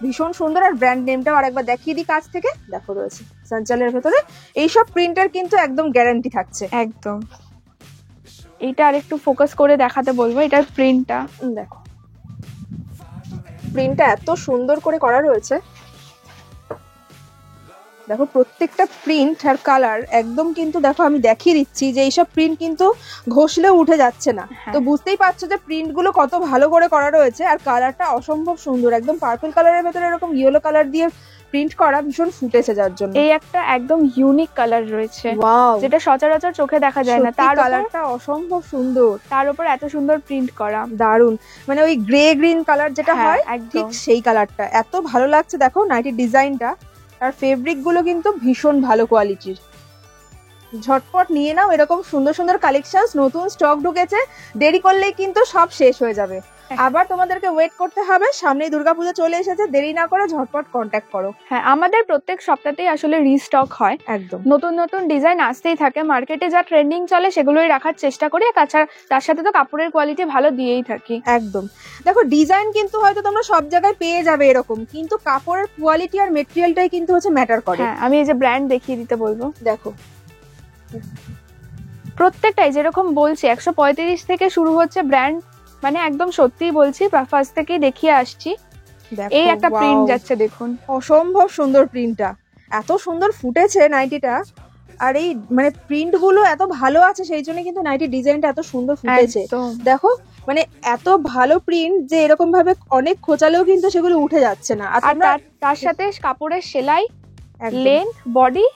ভীষণ সুন্দর। আর ব্র্যান্ড নেমটাও আরেকবার দেখিয়ে দিই কাছ থেকে। দেখো রয়েছে সানচালের ভেতরে এইসব প্রিন্টের কিন্তু একদম গ্যারান্টি থাকছে। একদম। এইটা আরেকটু ফোকাস করে দেখাতে বলবো, এটার প্রিন্টটা দেখো, প্রিন্টটা এত সুন্দর করে করা রয়েছে। দেখো প্রত্যেকটা প্রিন্ট আর কালার একদম কিন্তু, দেখো আমি দেখিয়ে দিচ্ছি যে এইসব প্রিন্ট কিন্তু ঘষলেও উঠে যাচ্ছে না। তো বুঝতেই পারছো যে প্রিন্ট গুলো কত ভালো করে করা রয়েছে। আর কালারটা অসম্ভব সুন্দর, একদম পার্পল কালারের ভেতরে এরকম ইয়েলো কালার দিয়ে প্রিন্ট করা, ভীষণ ফুটেছে যার জন্য। এই একটা একদম ইউনিক কালার রয়েছে, ওয়াও, যেটা সচরাচর চোখে দেখা যায় না। তার কালারটা অসম্ভব সুন্দর, তার উপর এত সুন্দর প্রিন্ট করা, দারুন। মানে ওই গ্রে গ্রিন কালার যেটা হয়, ঠিক সেই কালারটা এত ভালো লাগছে। দেখো নাইটির ডিজাইনটা আর ফেব্রিক গুলো কিন্তু ভীষণ ভালো কোয়ালিটির। ঝটপট নিয়ে নাও, এরকম সুন্দর সুন্দর কালেকশনস নতুন স্টক ঢুকেছে, দেরি করলেই কিন্তু সব শেষ হয়ে যাবে। আবার তোমাদেরকে ওয়েট করতে হবে, সামনেই দুর্গাপূজা চলে এসেছে, দেরি না করে ঝটপট কন্ট্যাক্ট করো। হ্যাঁ, আমাদের প্রত্যেক সপ্তাহতেই আসলে রিস্টক হয়, একদম নতুন নতুন ডিজাইন আসতেই থাকে, মার্কেটে যা ট্রেন্ডিং চলে সেগুলোই রাখার চেষ্টা করি, আর তার সাথে তো কাপড়ের কোয়ালিটি ভালো দিয়েই থাকি। একদম। দেখো ডিজাইন কিন্তু হয়তো তোমরা সব জায়গায় পেয়ে যাবে এরকম, কিন্তু কাপড়ের কোয়ালিটি আর মেটেরিয়ালটাই কিন্তু হচ্ছে ম্যাটার করে। হ্যাঁ, আমি এই যে ব্র্যান্ড দেখিয়ে দিতে বলবো। দেখো প্রত্যেকটাই যেরকম বলছি 135 থেকে শুরু হচ্ছে ব্র্যান্ড, মানে একদম সত্যিই বলছি, ফার্স্ট থেকেই দেখিয়ে আসছি। এই একটা প্রিন্ট যাচ্ছে দেখুন, অসম্ভব সুন্দর প্রিন্টটা, এত সুন্দর ফুটেছে নাইটিটা, আর এই মানে প্রিন্ট গুলো এত ভালো আছে সেই জন্য কিন্তু নাইটি ডিজাইনটা এত সুন্দর ফুটেছে। দেখো মানে এত ভালো প্রিন্ট যে এরকম ভাবে অনেক খোঁচালেও কিন্তু সেগুলো উঠে যাচ্ছে না। আর তার সাথে কাপড়ের সেলাই, লেন্থ, বডি,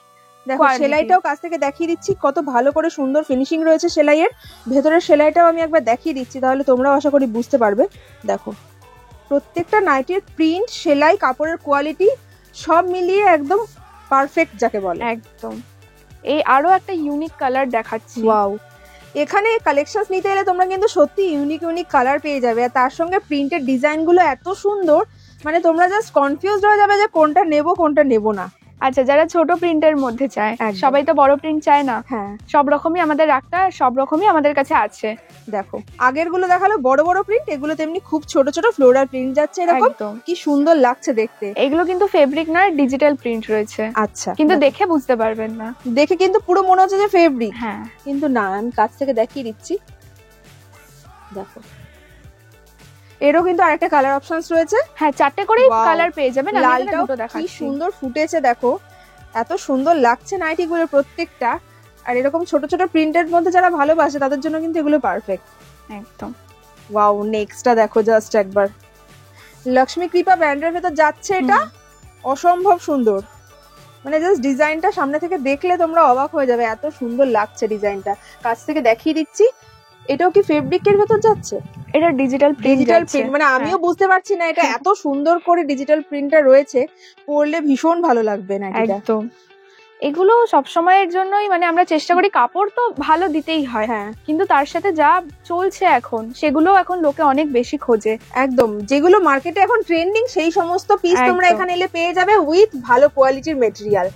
দেখো সেলাইটাও কাছ থেকে দেখিয়ে দিচ্ছি, কত ভালো করে সুন্দর ফিনিশিং রয়েছে সেলাইয়ের। ভেতরের সেলাইটাও আমি একবার দেখিয়ে দিচ্ছি, তাহলে তোমরাও আশা করি বুঝতে পারবে। দেখো প্রত্যেকটা নাইটির প্রিন্ট, সেলাই, কাপড়ের কোয়ালিটি সব মিলিয়ে একদম পারফেক্ট যাকে বলে। একদম। এই আরো একটা ইউনিক কালার দেখাচ্ছি। ওয়াও, এখানে কালেকশনস নিতে এলে তোমরা কিন্তু সত্যি ইউনিক ইউনিক কালার পেয়ে যাবে, আর তার সঙ্গে প্রিন্টের ডিজাইনগুলো এত সুন্দর, মানে তোমরা জাস্ট কনফিউজড হয়ে যাবে যে কোনটা নেব কোনটা নেব না। আচ্ছা, যারা ছোট প্রিন্টের মধ্যে চায়, সবাই তো বড় প্রিন্ট চায় না। হ্যাঁ, সব রকমই আমাদের রাখতে, সব রকমই আমাদের কাছে আছে। দেখো আগের গুলো দেখালো বড় বড় প্রিন্ট, এগুলো তেমনি খুব ছোট ছোট ফ্লোরাল প্রিন্ট যাচ্ছে এরকম, কি সুন্দর লাগছে দেখতে। এগুলো কিন্তু ফেব্রিক নয়, ডিজিটাল প্রিন্ট রয়েছে। আচ্ছা, কিন্তু দেখে বুঝতে পারবেন না, দেখে কিন্তু পুরো মনে হচ্ছে যে ফেব্রিক। হ্যাঁ, কিন্তু না, আমি কাছ থেকে দেখিয়ে দিচ্ছি। দেখো এরও কিন্তু আরেকটা কালার অপশনস রয়েছে। হ্যাঁ, 4টে করেই কালার পেয়ে যাবেন। লালটাও কি সুন্দর ফুটেছে, দেখো এত সুন্দর লাগছে নাইটি গুলো প্রত্যেকটা। আর এরকম ছোট ছোট প্রিন্টের মধ্যে যারা ভালোবাসে তাদের জন্য কিন্তু এগুলো পারফেক্ট। একদম। ওয়াও, নেক্সটটা দেখো, জাস্ট একবার লক্ষ্মী কৃপা ব্র্যান্ডের ভেতর যাচ্ছে এটা, অসম্ভব সুন্দর। মানে জাস্ট ডিজাইনটা সামনে থেকে দেখলে তোমরা অবাক হয়ে যাবে, এত সুন্দর লাগছে ডিজাইনটা। কাছ থেকে দেখিয়ে দিচ্ছি, এটাও কি ফেব্রিকের ভেতর যাচ্ছে? এটা ডিজিটাল প্রিন্ট, মানে আমিও বুঝতে পারছি না, এটা এত সুন্দর করে ডিজিটাল প্রিন্টটা রয়েছে, পরলে ভীষণ ভালো লাগবে না। একদম। এগুলো সব সময়ের জন্যই, মানে আমরা চেষ্টা করি, কাপড় তো ভালো দিতেই হয়, হ্যাঁ, কিন্তু তার সাথে যা চলছে এখন সেগুলো এখন লোকে অনেক বেশি খোঁজে। একদম, যেগুলো মার্কেটে এখন ট্রেন্ডিং সেই সমস্ত পিস তোমরা এখানে এলে পেয়ে যাবে উইথ ভালো কোয়ালিটির মেটেরিয়াল।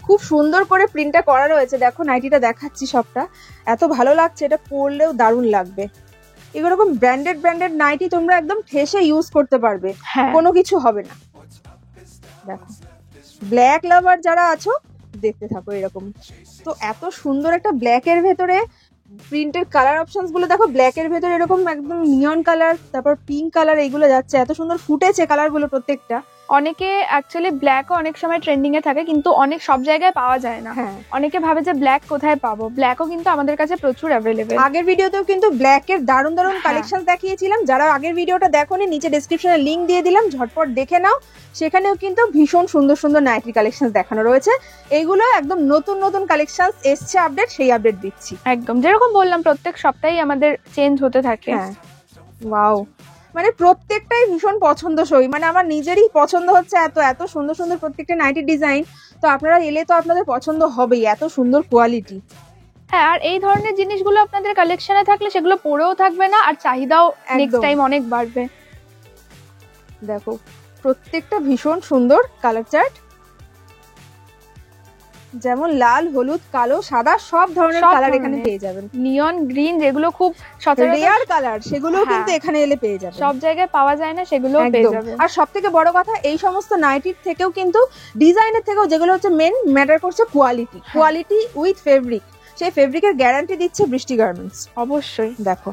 খুব সুন্দর করে প্রিন্টটা করা রয়েছে। দেখো নাইটিটা দেখাচ্ছি, সবটা এত ভালো লাগছে, এটা পরলেও দারুণ লাগবে। এরকম ব্র্যান্ডেড নাইটি তোমরা একদম ঠেসে ইউজ করতে পারবে, কোনো কিছু হবে না। দেখো ব্ল্যাক লাভার যারা আছো দেখতে থাকো এরকম। তো এত সুন্দর একটা ব্ল্যাকের ভেতরে প্রিন্টের কালার অপশনস গুলো দেখো, ব্ল্যাকের ভেতরে এরকম একদম নিয়ন কালার, তারপর পিঙ্ক কালার, এইগুলো যাচ্ছে, এত সুন্দর ফুটেছে কালার গুলো প্রত্যেকটা। অনেকে অ্যাকচুয়ালি ব্ল্যাকও অনেক সময় ট্রেন্ডিং এ থাকে, কিন্তু অনেক সব জায়গায় পাওয়া যায় না। অনেকে ভাবে যে ব্ল্যাক কোথায় পাবো, ব্ল্যাকও কিন্তু আমাদের কাছে প্রচুর অ্যাভেলেবেল। আগের ভিডিওতেও কিন্তু ব্ল্যাকের দারুণ দারুণ কালেকশন দেখিয়েছিলাম, যারা আগের ভিডিওটা দেখোনি নিচে ডেসক্রিপশনে লিংক দিয়ে দিলাম, ঝটপট দেখে নাও। সেখানেও কিন্তু ভীষণ সুন্দর সুন্দর নাইটি কালেকশন দেখানো রয়েছে। এইগুলো একদম নতুন নতুন কালেকশন এসছে, আপডেট, সেই আপডেট দিচ্ছি। একদম, যেরকম বললাম প্রত্যেক সপ্তাহেই আমাদের চেঞ্জ হতে থাকে। ওয়াও, মানে প্রত্যেকটাই ভীষণ পছন্দসই, মানে আমার নিজেরই পছন্দ হচ্ছে, এত এত সুন্দর সুন্দর প্রত্যেকটা নাইটি ডিজাইন। তো আপনারা এলে তো আপনাদের পছন্দ হবেই, এত সুন্দর কোয়ালিটি। হ্যাঁ, আর এই ধরনের জিনিসগুলো আপনাদের কালেকশনে থাকলে সেগুলো পরেও থাকবে না, আর চাহিদাও নেক্সট টাইম অনেক বাড়বে। দেখো প্রত্যেকটা ভীষণ সুন্দর কালার চার্ট, যেমন লাল, হলুদ, কালো, সাদা, সব ধরনের কালার এখানে পেয়ে যাবেন। নিয়ন গ্রিন, যেগুলো খুব রেয়ার কালার, সেগুলো কিন্তু এখানে এলে পেয়ে যাবেন। সব জায়গায় পাওয়া যায় না, সেগুলো পেয়ে যাবেন। আর সবথেকে বড় কথা, এই সমস্ত নাইটির থেকেও কিন্তু ডিজাইনের থেকেও যেগুলো হচ্ছে মেন ম্যাটার করছে কোয়ালিটি। কোয়ালিটি উইথ ফেব্রিক, সেই ফেব্রিকের গ্যারান্টি দিচ্ছে বৃষ্টি গার্মেন্টস। অবশ্যই। দেখো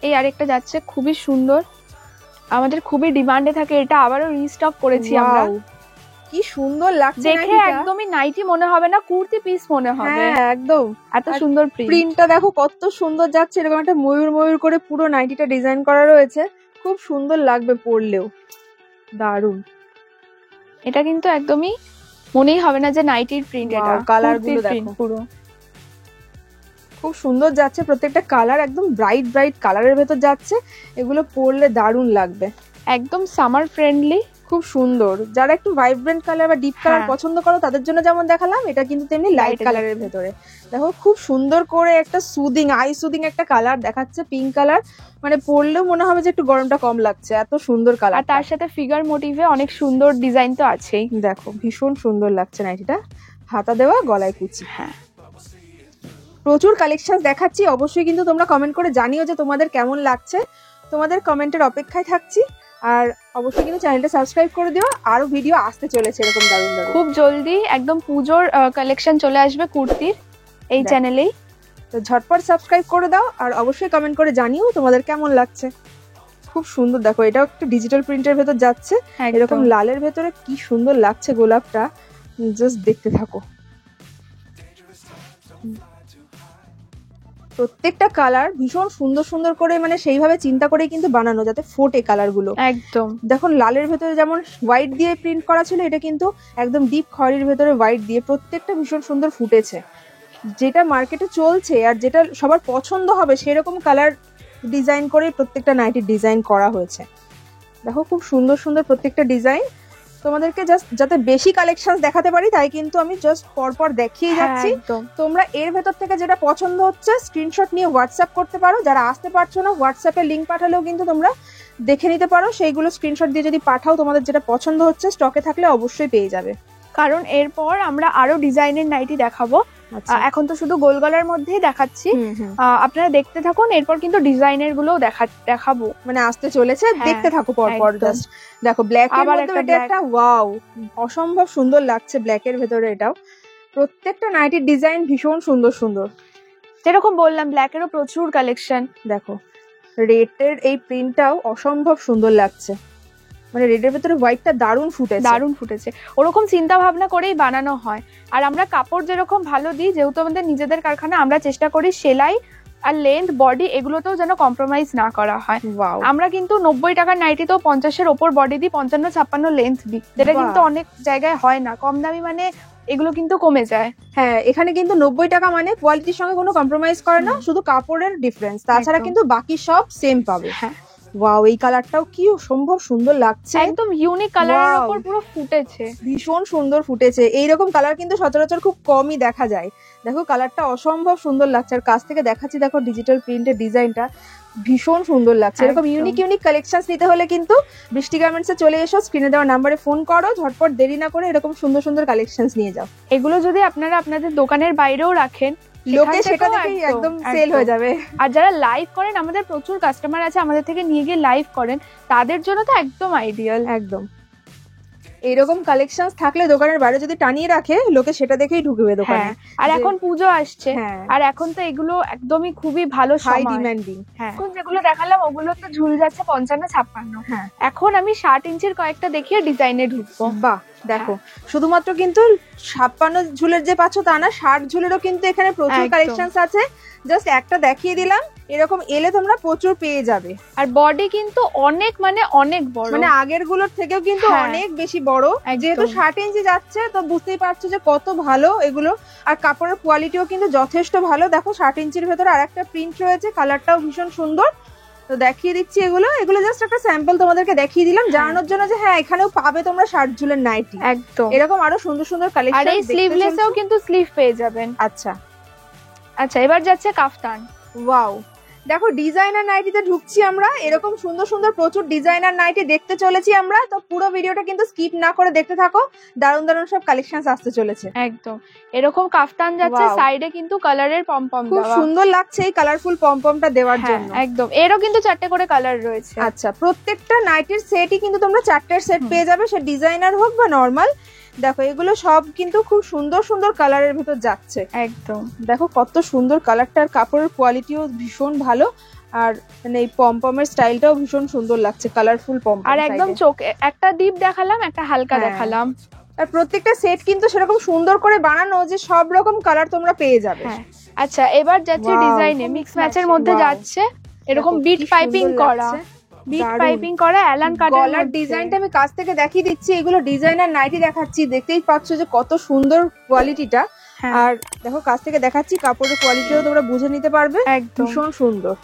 এই আরেকটা যাচ্ছে, খুবই সুন্দর, আমাদের খুবই ডিমান্ডে থাকে, এটা আবারও রিস্টক করেছি আমরা। কি সুন্দর লাগছে, দেখে একদমই নাইটি মনে হবে না, কুর্তি পিস মনে হবে। একদম, এত সুন্দর প্রিন্টটা দেখো কত সুন্দর যাচ্ছে, এরকম একটা ময়ূর ময়ূর করে পুরো নাইটিটা ডিজাইন করা রয়েছে, খুব সুন্দর লাগবে পরলেও, দারুণ। এটা কিন্তু একদমই মনেই হবে না যে নাইটির প্রিন্ট, এটা কালারগুলো দেখো পুরো খুব সুন্দর যাচ্ছে, প্রত্যেকটা কালার একদম ব্রাইট ব্রাইট কালারের ভেতর যাচ্ছে, এগুলো পরলে দারুণ লাগবে। একদম সামার ফ্রেন্ডলি, খুব সুন্দর। যারা একটু ভাইব্রেন্ট কালার বা ডিপ কালার পছন্দ করো তাদের জন্য যেমন দেখালাম, এটা কিন্তু তেমনি লাইট কালারের ভেতরে। দেখো খুব সুন্দর করে একটা সুদিং, আই সুদিং একটা কালার দেখাচ্ছে, পিঙ্ক কালার। মানে পরলেও মনে হবে যে একটু গরমটা কম লাগছে, এত সুন্দর কালার। আর তার সাথে ফিগার মোটিভে অনেক সুন্দর ডিজাইন তো আছেই। দেখো ভীষণ সুন্দর লাগছে নাইটিটা, হাতা দেওয়া, গলায় কুচি। হ্যাঁ, প্রচুর কালেকশন দেখাচ্ছি, অবশ্যই কিন্তু তোমরা কমেন্ট করে জানিও যে তোমাদের কেমন লাগছে। তোমাদের কমেন্টের অপেক্ষায় থাকছি। আর অবশ্যই কিন্তু চ্যানেলটা সাবস্ক্রাইব করে দিও, আরো ভিডিও আসতে চলেছে এরকম দারুণ দারুণ। খুব জলদি একদম পুজোর কালেকশন চলে আসবে কুর্তির এই চ্যানেলেই, তো ঝটপট সাবস্ক্রাইব করে দাও আর অবশ্যই কমেন্ট করে জানিও তোমাদের কেমন লাগছে। খুব সুন্দর, দেখো এটাও একটু ডিজিটাল প্রিন্টের ভেতর যাচ্ছে, এরকম লালের ভেতরে কি সুন্দর লাগছে গোলাপটা, জাস্ট দেখতে থাকো। প্রত্যেকটা কালার ভীষণ সুন্দর সুন্দর করে, মানে সেইভাবে চিন্তা করে কিন্তু বানানো যাতে ফোটে কালার গুলো। একদম দেখো লালের ভেতরে যেমন হোয়াইট দিয়ে প্রিন্ট করা ছিল, এটা কিন্তু একদম ডিপ খয়েরির ভেতরে হোয়াইট দিয়ে, প্রত্যেকটা ভীষণ সুন্দর ফুটেছে। যেটা মার্কেটে চলছে আর যেটা সবার পছন্দ হবে সেরকম কালার ডিজাইন করে প্রত্যেকটা নাইটির ডিজাইন করা হয়েছে। দেখো খুব সুন্দর সুন্দর প্রত্যেকটা ডিজাইন। তোমাদেরকে জাস্ট যাতে বেশি কালেকশন দেখাতে পারি তাই কিন্তু আমি জাস্ট পরপর দেখিয়ে যাচ্ছি। তোমরা এর ভেতর থেকে যেটা পছন্দ হচ্ছে স্ক্রিনশট নিয়ে হোয়াটসঅ্যাপ করতে পারো। যারা আসতে পারছো না, হোয়াটসঅ্যাপে লিঙ্ক পাঠালেও কিন্তু তোমরা দেখে নিতে পারো। সেইগুলো স্ক্রিনশট দিয়ে যদি পাঠাও, তোমাদের যেটা পছন্দ হচ্ছে স্টকে থাকলে অবশ্যই পেয়ে যাবে। কারণ এরপর আমরা আরো ডিজাইনের নাইটি দেখাবো। এখন তো শুধু গোল গলার মধ্যেই দেখাচ্ছি, আপনারা দেখতে থাকুন। এরপর কিন্তু ডিজাইনের গুলো দেখাবো, মানে আসতে চলেছে, দেখতে থাকো পরপর। জাস্ট দেখো ব্ল্যাক এর মধ্যে এটা একটা ওয়াও, অসম্ভব সুন্দর লাগছে ব্ল্যাক এর ভেতরে। এটাও প্রত্যেকটা নাইটির ডিজাইন ভীষণ সুন্দর সুন্দর। যেরকম বললাম ব্ল্যাক এরও প্রচুর কালেকশন। দেখো রেড এর এই প্রিন্টটাও অসম্ভব সুন্দর লাগছে, মানে রেডের ভেতরে হোয়াইটটা দারুণ ফুটেছে। ওরকম চিন্তা ভাবনা করেই বানানো হয়। আর আমরা কাপড় যেরকম ভালো দিই, যেহেতু আমাদের নিজেদের কারখানা, আমরা চেষ্টা করি সেলাই আর লেন্থ বডি এগুলোতেও যেন কম্প্রোমাইজ না করা হয়। আমরা কিন্তু 90 টাকার নাইটিতেও 50-এর ওপর বডি দিই, 55-56 লেন্থ দিই, যেটা কিন্তু অনেক জায়গায় হয় না। কম দামি মানে এগুলো কিন্তু কমে যায়। হ্যাঁ, এখানে কিন্তু 90 টাকা মানে কোয়ালিটির সঙ্গে কোনো কম্প্রোমাইজ করে না, শুধু কাপড়ের ডিফারেন্স, তাছাড়া কিন্তু বাকি সব সেম পাবে। হ্যাঁ, ওয়াও, এই কালারটাও কি অসম্ভব সুন্দর লাগছে, একদম ইউনিক কালারের উপর পুরো ফুটেছে, ভীষণ সুন্দর ফুটেছে। এইরকম কালার কিন্তু সচরাচর খুব কমই দেখা যায়। দেখো কালারটা অসম্ভব সুন্দর লাগছে। আর কাছ থেকে দেখাচ্ছি, দেখো ডিজিটাল প্রিন্টের ডিজাইনটা ভীষণ সুন্দর লাগছে। এরকম ইউনিক কালেকশন নিতে হলে কিন্তু বৃষ্টি গার্মেন্টসে চলে এসো, স্ক্রিনে দেওয়া নাম্বারে ফোন করো, ঝটপট দেরি না করে এরকম সুন্দর সুন্দর কালেকশন নিয়ে যাও। এগুলো যদি আপনারা আপনাদের দোকানের বাইরেও রাখেন, লোকে সেটা দেখেই একদম সেল হয়ে যাবে। আর যারা লাইভ করেন, আমাদের প্রচুর কাস্টমার আছে আমাদের থেকে নিয়ে গিয়ে লাইভ করেন, তাদের জন্য তো একদম আইডিয়াল। একদম এইরকম কালেকশন থাকলে দোকানের বাইরে যদি টানিয়ে রাখে, লোকে সেটা দেখেই ঢুকবে দোকানে। আর এখন পুজো আসছে, আর এখন তো এগুলো একদমই খুবই ভালো, হাই ডিমান্ডিং। এখন যেগুলো দেখালাম ওগুলো তো ঝুল যাচ্ছে 55-56। এখন আমি 60 ইঞ্চির কয়েকটা দেখিয়ে ডিজাইনে ঢুকবো। বাহ, দেখো শুধুমাত্র কিন্তু 56 ঝুলের যে পাচ্ছ তা না, 60 ঝুলেরও কিন্তু এখানে প্রচুর কালেকশন আছে। জাস্ট একটা দেখিয়ে দিলাম, এরকম এলে তোমরা প্রচুর পেয়ে যাবে। আর বডি কিন্তু অনেক মানে অনেক বড়, মানে আগের গুলোর থেকেও কিন্তু অনেক বেশি বড়। যেহেতু 60 ইঞ্চি যাচ্ছে তো বুঝতেই পারছো যে কত ভালো এগুলো। আর কাপড়ের কোয়ালিটিও কিন্তু যথেষ্ট ভালো। দেখো 60 ইঞ্চির ভেতরে আর একটা প্রিন্ট রয়েছে, কালারটাও ভীষণ সুন্দর। তো দেখিয়ে দিচ্ছি এগুলো জাস্ট একটা স্যাম্পল তোমাদেরকে দেখিয়ে দিলাম, জানানোর জন্য যে হ্যাঁ এখানেও পাবে তোমরা 60 ঝুলের নাইটি। একদম এরকম আরো সুন্দর সুন্দর কালেকশন। আর এই স্লিভলেসেও কিন্তু স্লিভ পেয়ে যাবেন। আচ্ছা, এবার যাচ্ছে কাফতান। ওয়াও, দেখো ডিজাইনার নাইটিতে ঢুকছি আমরা। এরকম সুন্দর সুন্দর প্রচুর ডিজাইনার নাইটি দেখতে চলেছি আমরা। তো পুরো ভিডিওটা কিন্তু স্কিপ না করে দেখতে থাকো, দারুণ দারুণ সব কালেকশন আসতে চলেছে। একদম এরকম কাফতান যাচ্ছে, সাইডে কিন্তু কালারের পমপম দেওয়া, খুব সুন্দর লাগছে এই কালারফুল পমপমটা দেওয়ার জন্য। একদম এরও কিন্তু 4টে করে কালার রয়েছে। আচ্ছা, প্রত্যেকটা নাইটির সেটই কিন্তু তোমরা 4টের সেট পেয়ে যাবে, সে ডিজাইনার হোক বা নরমাল। দেখো এগুলো সব কিন্তু খুব সুন্দর সুন্দর কালারের ভিতর যাচ্ছে। একদম দেখো কত সুন্দর কালারটা, আর কাপড়ের কোয়ালিটিও ভীষণ ভালো। আর মানে এই পমপমের স্টাইলটাও ভীষণ সুন্দর লাগছে, কালারফুল পমপম। আর একদম চোখে একটা ডিপ দেখালাম, একটা হালকা দেখালাম। আর প্রত্যেকটা সেট কিন্তু সেরকম সুন্দর করে বানানো যে সব রকম কালার তোমরা পেয়ে যাবে। আচ্ছা, এবার যাচ্ছে ডিজাইনে, মিক্স ম্যাচের মধ্যে যাচ্ছে এরকম বিট পাইপিং করা, অ্যালান কাটের গলার ডিজাইনটা আমি কাছ থেকে দেখিয়ে দিচ্ছি। এগুলো ডিজাইনার নাইটি দেখাচ্ছি, দেখতেই পাচ্ছ যে কত সুন্দর কোয়ালিটিটা। আর দেখো কাছ থেকে দেখাচ্ছি, কাপড়ের কোয়ালিটিও তোমরা বুঝে নিতে পারবে, ভীষণ সুন্দর।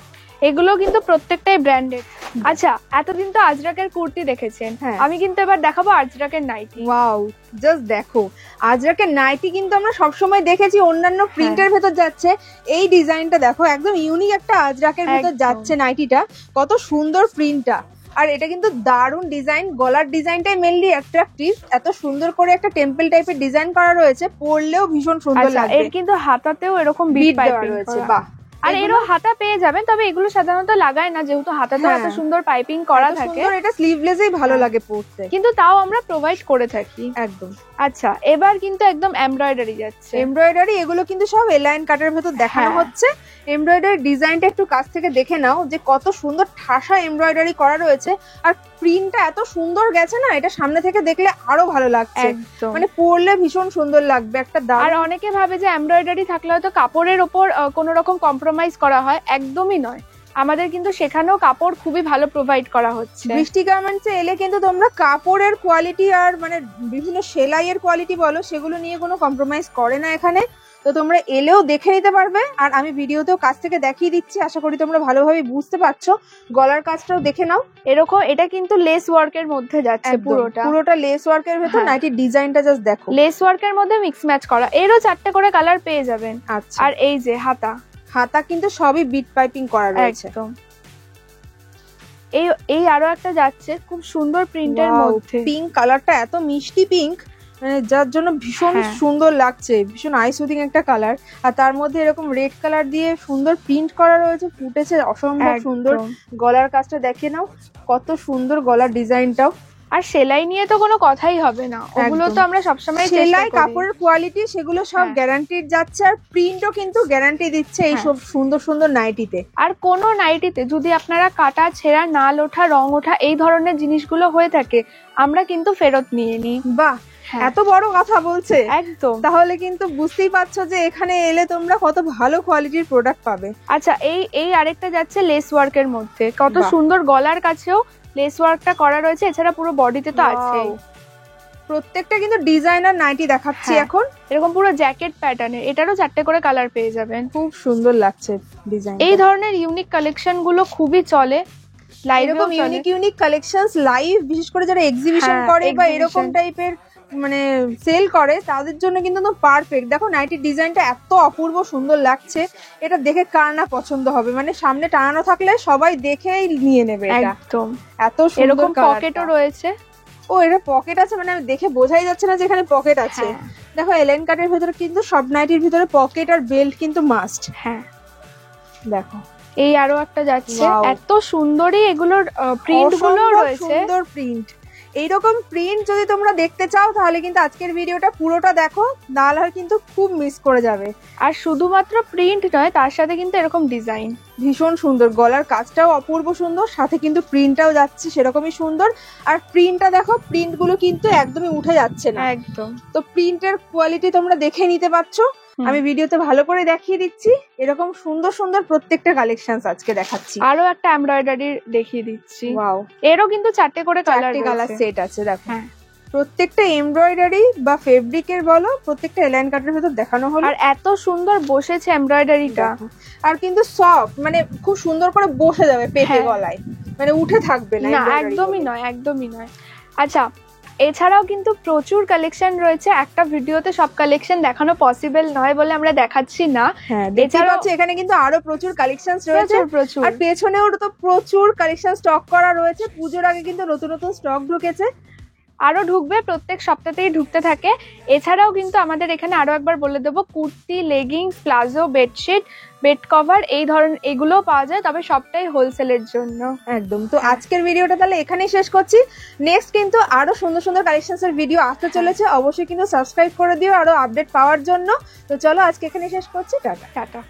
এগুলো কিন্তু প্রত্যেকটাই ব্র্যান্ডেড। আচ্ছা, এতদিন তো আজরাকের কুর্তি দেখেছেন, আমি কিন্তু এবার দেখাবো আজরাকের নাইটি। ওয়াও, জাস্ট দেখো, আজরাকের নাইটি কিন্তু আমরা সবসময় দেখেছি অন্যান্য প্রিন্টের ভেতর যাচ্ছে, এই ডিজাইনটা দেখো একদম ইউনিক একটা আজরাকের ভেতর যাচ্ছে নাইটিটা, কত সুন্দর প্রিন্টটা। আর এটা কিন্তু দারুণ ডিজাইন, গলার ডিজাইনটাই মেইনলি অ্যাট্রাকটিভ, এত সুন্দর করে একটা টেম্পল টাইপের ডিজাইন করা রয়েছে, পরলেও ভীষণ সুন্দর লাগবে। এর কিন্তু হাতাতেও এরকম বিট পাইপিং রয়েছে, বাহ। আর এরও হাতা পেয়ে যাবেন, তবে এগুলো সাধারণত লাগায় না, যেহেতু হাতাতে এত সুন্দর পাইপিং করা থাকে। এটা স্লিভলেসই ভালো লাগে পরতে, কিন্তু তাও আমরা প্রোভাইড করে থাকি একদম। আচ্ছা, এবার কিন্তু একদম এমব্রয়ডারি যাচ্ছে। এমব্রয়ডারি এগুলো কিন্তু সব এলাইন কাটের ভেতর দেখানো হচ্ছে। এমব্রয়ডারি ডিজাইনটা একটু কাছ থেকে দেখে নাও, যে কত সুন্দর ঠাসা এমব্রয়ডারি করা রয়েছে, আর প্রিন্টটা এত সুন্দর গেছে না, এটা সামনে থেকে দেখলে আরো ভালো লাগছে, মানে পরলে ভীষণ সুন্দর লাগবে একটা। আর অনেকে ভাবে যে এমব্রয়ডারি থাকলে হয়তো কাপড়ের ওপর কোনো রকম কম্প্রোমাইজ করা হয়, একদমই নয়। আমাদের কিন্তু সেখানেও কাপড় খুবই ভালো প্রোভাইড করা হচ্ছে। বৃষ্টি গার্মেন্টসে এলে কিন্তু তোমরা কাপড়ের কোয়ালিটি আর মানে বিভিন্ন সেলাইয়ের কোয়ালিটি বলো, সেগুলো নিয়ে কোনো কম্প্রোমাইজ করে না এখানে। তো তোমরা এলেও দেখে নিতে পারবে, আর আমি ভিডিওতেও কাছ থেকে দেখিয়ে দিচ্ছি, আশা করি তোমরা ভালোভাবে বুঝতে পারছো। গলার কাজটাও দেখে নাও, এরকম এটা কিন্তু লেস ওয়ার্কের মধ্যে যাচ্ছে, পুরোটা লেস ওয়ার্কের ভেতর। নাইটির ডিজাইনটা জাস্ট দেখো, লেস ওয়ার্কের মধ্যে মিক্স ম্যাচ করা, এরও 4টে করে কালার পেয়ে যাবেন। আচ্ছা, আর এই যে হাতা কিন্তু সবই বিট পাইপিং করা রয়েছে। একদম। এই আরো একটা যাচ্ছে খুব সুন্দর প্রিন্টের মধ্যে, পিঙ্ক কালারটা এত মিষ্টি পিঙ্ক, মানে যার জন্য ভীষণ সুন্দর লাগছে, ভীষণ আই সুদিং একটা কালার। আর তার মধ্যে এরকম রেড কালার দিয়ে সুন্দর প্রিন্ট করা রয়েছে, ফুটেছে অসম্ভব সুন্দর। গলার কাজটা দেখে নাও, কত সুন্দর গলার ডিজাইনটাও। আর সেলাই নিয়ে তো কোনো কথাই হবে না, ওগুলো তো আমরা সবসময় সেলাই কাপড়ের কোয়ালিটি সেগুলো সব গ্যারান্টিড যাচ্ছে, আর প্রিন্টও কিন্তু গ্যারান্টি দিচ্ছে এই সব সুন্দর সুন্দর নাইটিতে। আর কোনো নাইটিতে যদি আপনারা কাটা ছেঁড়া নাল ওঠা রং ওঠা এই ধরনের জিনিসগুলো হয়ে থাকে, আমরা কিন্তু ফেরত নিয়ে নিই। বাহ, এত বড় কথা বলছে, একদম। তাহলে কিন্তু বুঝতেই পারছো যে এখানে এলে তোমরা কত ভালো কোয়ালিটির প্রোডাক্ট পাবে। আচ্ছা, এই আরেকটা যাচ্ছে লেস ওয়ার্কের মধ্যে, কত সুন্দর গলার কাছেও লেস ওয়ার্কটা করা রয়েছে, এছাড়া পুরো বডিতে তো আছেই। প্রত্যেকটা কিন্তু ডিজাইনার নাইটি দেখাচ্ছি এখন, এরকম পুরো জ্যাকেট প্যাটার্নের, এটারও 4টে করে কালার পেয়ে যাবেন। খুব সুন্দর লাগছে ডিজাইন। এই ধরনের ইউনিক কালেকশন গুলো খুবই চলে, এরকম ইউনিক কালেকশনস লাইভ, বিশেষ করে যারা এক্সিবিশন করে বা এরকম টাইপের মানে সেল করে, তাদের জন্য কিন্তু পারফেক্ট। দেখো নাইটির ডিজাইনটা এত অপূর্ব সুন্দর লাগছে, এটা দেখে কার না পছন্দ হবে, মানে সামনে টানানো থাকলে সবাই দেখেই নিয়ে নেবে। একদম, এত সুন্দর। পকেটও রয়েছে। ও, এটা পকেট আছে, মানে আমি দেখে বোঝাই যাচ্ছে না যে এখানে পকেট আছে। দেখো এলাইন কাটের ভিতরে কিন্তু সব নাইটির ভিতরে পকেট আর বেল্ট কিন্তু মাস্ট। দেখো এই আরো একটা যাচ্ছে, এত সুন্দরই এগুলোর প্রিন্ট গুলো রয়েছে, সুন্দর প্রিন্ট। এইরকম প্রিন্ট যদি তোমরা দেখতে চাও তাহলে কিন্তু আজকের ভিডিওটা পুরোটা দেখো, নাহলে কিন্তু খুব মিস করে যাবে। আর শুধুমাত্র প্রিন্ট নয়, তার সাথে কিন্তু এরকম ডিজাইন ভীষণ সুন্দর, গলার কাজটাও অপূর্ব সুন্দর, সাথে কিন্তু প্রিন্টটাও যাচ্ছে সেরকমই সুন্দর। আর প্রিন্টটা দেখো, প্রিন্ট গুলো কিন্তু একদমই উঠে যাচ্ছে না, একদম। তো প্রিন্টের কোয়ালিটি তোমরা দেখে নিতে পারছো, আমি ভিডিওতে ভালো করে দেখিয়ে দিচ্ছি। এরকম সুন্দর সুন্দর প্রত্যেকটা কালেকশন আজকে দেখাচ্ছি। আরো একটা এমব্রয়ডারি দেখিয়ে দিচ্ছি। ওয়াও, এরও কিন্তু 4টে করে কালার সেট আছে। দেখো প্রত্যেকটা এমব্রয়ডারি বা ফেব্রিকের বলো, প্রত্যেকটা এলাইন কাটের ভেতর দেখানো হলো। আর এত সুন্দর বসেছে এমব্রয়ডারিটা, আর কিন্তু সফট, মানে খুব সুন্দর করে বসে যাবে পেটে গলায়, মানে উঠে থাকবে না। একদমই নয়, একদমই নয়। আচ্ছা, এছাড়াও কিন্তু প্রচুর কালেকশন রয়েছে, একটা ভিডিওতে সব কালেকশন দেখানো পসিবল নয় বলে আমরা দেখাচ্ছি না। এছাড়াও এখানে কিন্তু আরো প্রচুর কালেকশন রয়েছে, আর পেছনেও তো প্রচুর কালেকশন স্টক করা রয়েছে। পুজোর আগে কিন্তু নতুন নতুন স্টক ঢুকেছে, আরো ঢুকবে, প্রত্যেক সপ্তাহতেই ঢুকতে থাকে। এছাড়াও কিন্তু আমাদের এখানে আরো একবার বলে দেবো, kurti, leggings, palazzo, bedsheet, bed cover এই ধরনের এগুলোও পাওয়া যায়, তবে সবটাই হোলসেলের জন্য। একদম। তো আজকের ভিডিওটা তাহলে এখানেই শেষ করছি। নেক্সট কিন্তু আরো সুন্দর সুন্দর কালেকশনসের ভিডিও আসতে চলেছে, অবশ্যই কিন্তু সাবস্ক্রাইব করে দিও আরো আপডেট পাওয়ার জন্য। তো চলো আজকে এখানেই শেষ করছি, টাটা।